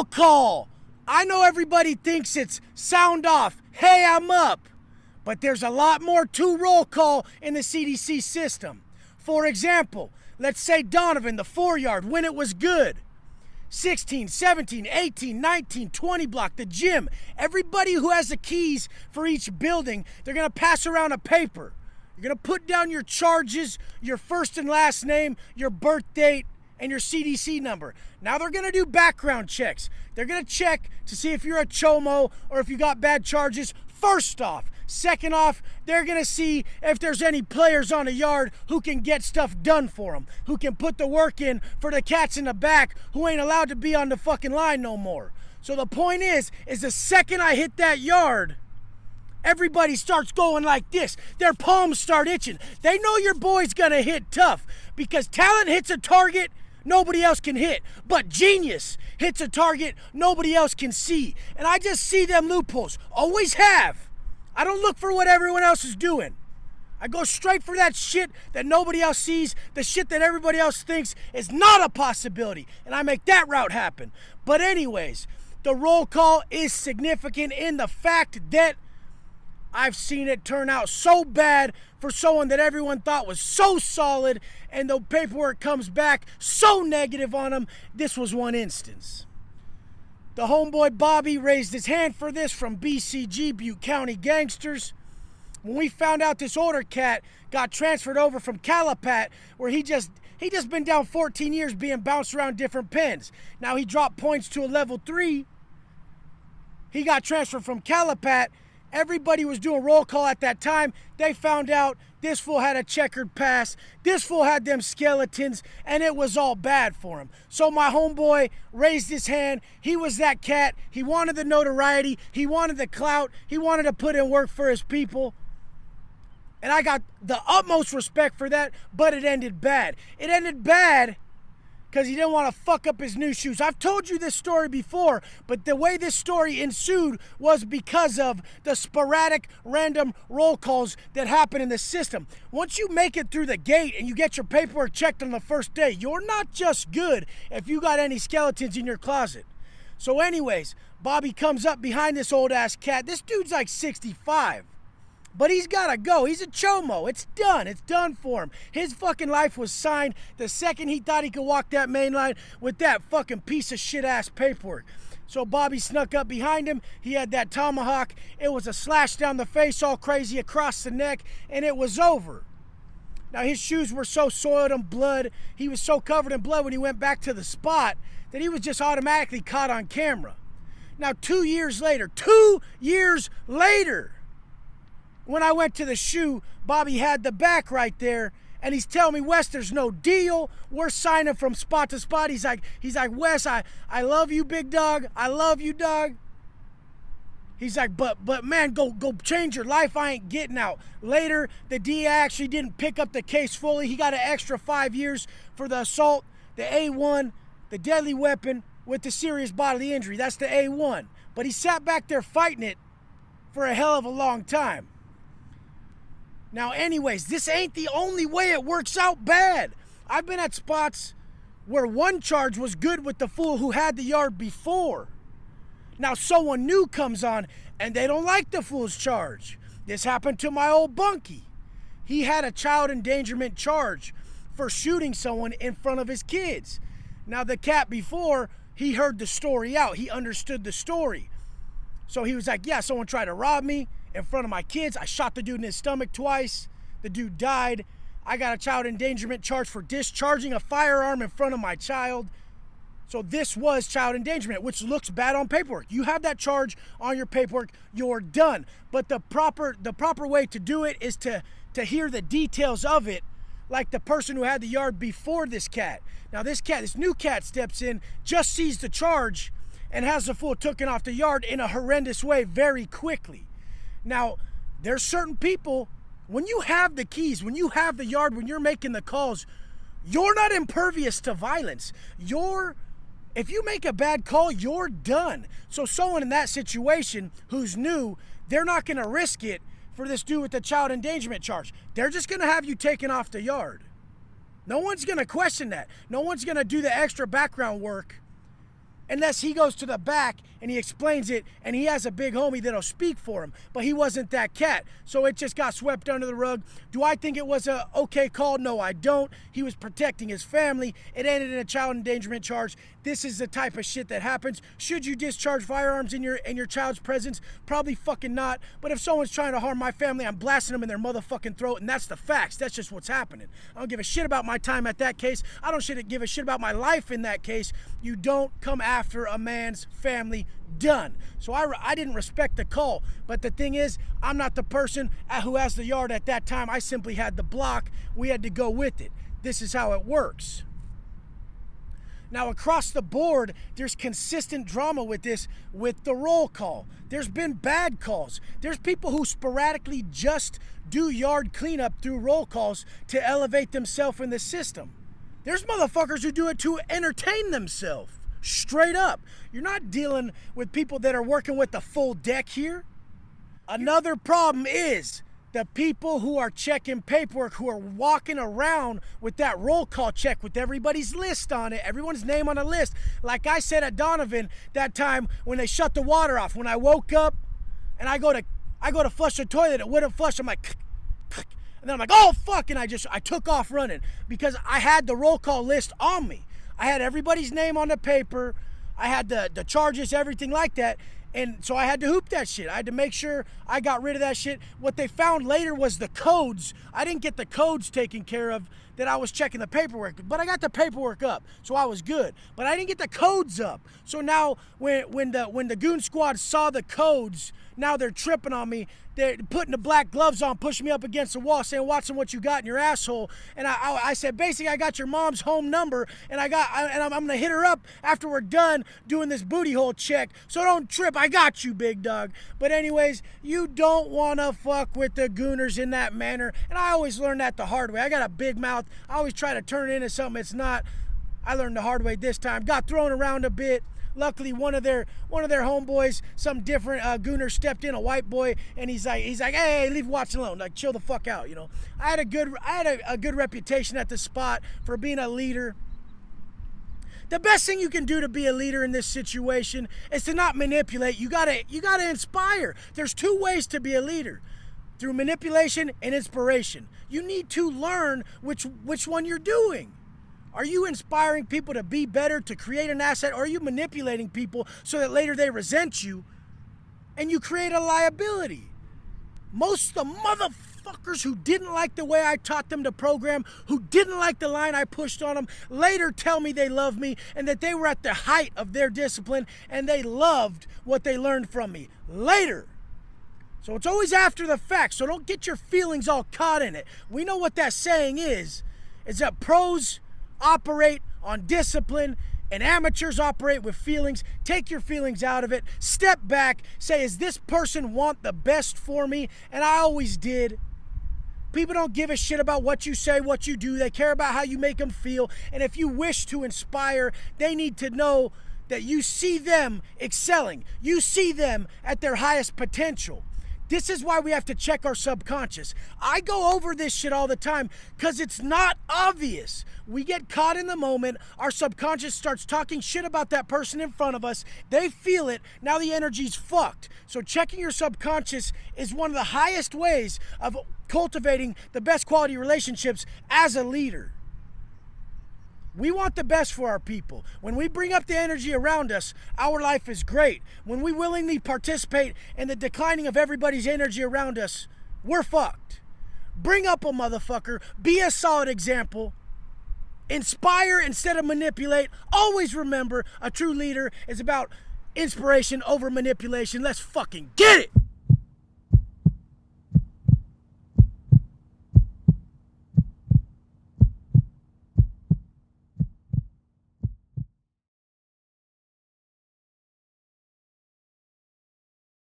roll call. I know everybody thinks it's sound off, hey, I'm up. But there's a lot more to roll call in the CDC system. For example, let's say Donovan, the 4-yard, when it was good. 16, 17, 18, 19, 20 block, the gym. Everybody who has the keys for each building, they're going to pass around a paper. You're going to put down your charges, your first and last name, your birth date, and your CDC number. Now they're going to do background checks. They're going to check to see if you're a chomo or if you got bad charges, first off. Second off, they're going to see if there's any players on the yard who can get stuff done for them, who can put the work in for the cats in the back who ain't allowed to be on the fucking line no more. So the point is the second I hit that yard, everybody starts going like this. Their palms start itching. They know your boy's going to hit tough because talent hits a target nobody else can hit. But genius hits a target nobody else can see. And I just see them loopholes. Always have. I don't look for what everyone else is doing. I go straight for that shit that nobody else sees, the shit that everybody else thinks is not a possibility, and I make that route happen. But anyways, the roll call is significant in the fact that I've seen it turn out so bad for someone that everyone thought was so solid, and the paperwork comes back so negative on them. This was one instance. The homeboy Bobby raised his hand for this from BCG, Butte County Gangsters. When we found out this older cat got transferred over from Calipat, where he just been down 14 years being bounced around different pens. Now he dropped points to a level 3. He got transferred from Calipat. Everybody was doing roll call at that time. They found out this fool had a checkered past. This fool had them skeletons, and it was all bad for him. So my homeboy raised his hand. He was that cat. He wanted the notoriety. He wanted the clout. He wanted to put in work for his people. And I got the utmost respect for that, but it ended bad. It ended bad because he didn't want to fuck up his new shoes. I've told you this story before, but the way this story ensued was because of the sporadic, random roll calls that happen in the system. Once you make it through the gate and you get your paperwork checked on the first day, you're not just good if you got any skeletons in your closet. So anyways, Bobby comes up behind this old-ass cat. This dude's like 65. But he's got to go. He's a chomo. It's done. It's done for him. His fucking life was signed the second he thought he could walk that main line with that fucking piece of shit-ass paperwork. So Bobby snuck up behind him. He had that tomahawk. It was a slash down the face, all crazy across the neck, and it was over. Now, his shoes were so soiled in blood, he was so covered in blood when he went back to the spot that he was just automatically caught on camera. Now, 2 years later, when I went to the shoe, Bobby had the back right there, and he's telling me, Wes, there's no deal. We're signing from spot to spot. He's like, Wes, I love you, big dog. I love you, dog. He's like, but man, go change your life. I ain't getting out. Later, the DA actually didn't pick up the case fully. He got an extra 5 years for the assault, the A1, the deadly weapon with the serious bodily injury. That's the A1. But he sat back there fighting it for a hell of a long time. Now, anyways, this ain't the only way it works out bad. I've been at spots where one charge was good with the fool who had the yard before. Now, someone new comes on, and they don't like the fool's charge. This happened to my old bunkie. He had a child endangerment charge for shooting someone in front of his kids. Now, the cat before, he heard the story out. He understood the story. So he was like, yeah, someone tried to rob me in front of my kids. I shot the dude in his stomach twice. The dude died. I got a child endangerment charge for discharging a firearm in front of my child. So this was child endangerment, which looks bad on paperwork. You have that charge on your paperwork, you're done. But the proper way to do it is to hear the details of it, like the person who had the yard before this cat. Now this new cat steps in, just sees the charge, and has the fool taken off the yard in a horrendous way very quickly. Now, there's certain people, when you have the keys, when you have the yard, when you're making the calls, you're not impervious to violence. If you make a bad call, you're done. So someone in that situation who's new, they're not going to risk it for this dude with the child endangerment charge. They're just going to have you taken off the yard. No one's going to question that. No one's going to do the extra background work Unless he goes to the back and he explains it and he has a big homie that'll speak for him. But he wasn't that cat. So it just got swept under the rug. Do I think it was a okay call? No, I don't. He was protecting his family. It ended in a child endangerment charge. This is the type of shit that happens. Should you discharge firearms in your child's presence? Probably fucking not. But if someone's trying to harm my family, I'm blasting them in their motherfucking throat, and that's the facts. That's just what's happening. I don't give a shit about my time at that case. I don't give a shit about my life in that case. You don't come after a man's family. Done. So I didn't respect the call. But the thing is, I'm not the person who has the yard at that time. I simply had the block. We had to go with it. This is how it works. Now, across the board, there's consistent drama with this, with the roll call. There's been bad calls. There's people who sporadically just do yard cleanup through roll calls to elevate themselves in the system. There's motherfuckers who do it to entertain themselves. Straight up. You're not dealing with people that are working with the full deck here. Another problem is the people who are checking paperwork, who are walking around with that roll call check with everybody's list on it, everyone's name on a list. Like I said at Donovan that time when they shut the water off, when I woke up and I go to flush the toilet, it wouldn't flush. I'm like, and then I'm like, oh fuck, and I took off running because I had the roll call list on me. I had everybody's name on the paper. I had the charges, everything like that. And so I had to hoop that shit. I had to make sure I got rid of that shit. What they found later was the codes. I didn't get the codes taken care of that I was checking the paperwork, but I got the paperwork up, so I was good. But I didn't get the codes up. So now when the goon squad saw the codes, now they're tripping on me. They're putting the black gloves on, pushing me up against the wall, saying, "Watson, what you got in your asshole?" And I said, basically, I got your mom's home number, and I'm gonna hit her up after we're done doing this booty hole check. So don't trip. I got you, big dog. But anyways, you don't wanna fuck with the gooners in that manner. And I always learned that the hard way. I got a big mouth. I always try to turn it into something it's not. I learned the hard way this time. Got thrown around a bit. Luckily, one of their homeboys, some different gooner stepped in, a white boy, and he's like, hey, leave Watson alone, like chill the fuck out, you know. I had a good reputation at the spot for being a leader. The best thing you can do to be a leader in this situation is to not manipulate. You gotta inspire. There's two ways to be a leader: through manipulation and inspiration. You need to learn which one you're doing. Are you inspiring people to be better, to create an asset, or are you manipulating people so that later they resent you and you create a liability? Most of the motherfuckers who didn't like the way I taught them to program, who didn't like the line I pushed on them, later tell me they love me and that they were at the height of their discipline and they loved what they learned from me later. So it's always after the fact, so don't get your feelings all caught in it. We know what that saying is that pros operate on discipline and amateurs operate with feelings. Take your feelings out of it. Step back. Say, does this person want the best for me? And I always did. People don't give a shit about what you say, what you do. They care about how you make them feel. And if you wish to inspire, they need to know that you see them excelling. You see them at their highest potential. This is why we have to check our subconscious. I go over this shit all the time because it's not obvious. We get caught in the moment. Our subconscious starts talking shit about that person in front of us. They feel it. Now the energy's fucked. So checking your subconscious is one of the highest ways of cultivating the best quality relationships as a leader. We want the best for our people. When we bring up the energy around us, our life is great. When we willingly participate in the declining of everybody's energy around us, we're fucked. Bring up a motherfucker. Be a solid example. Inspire instead of manipulate. Always remember, a true leader is about inspiration over manipulation. Let's fucking get it!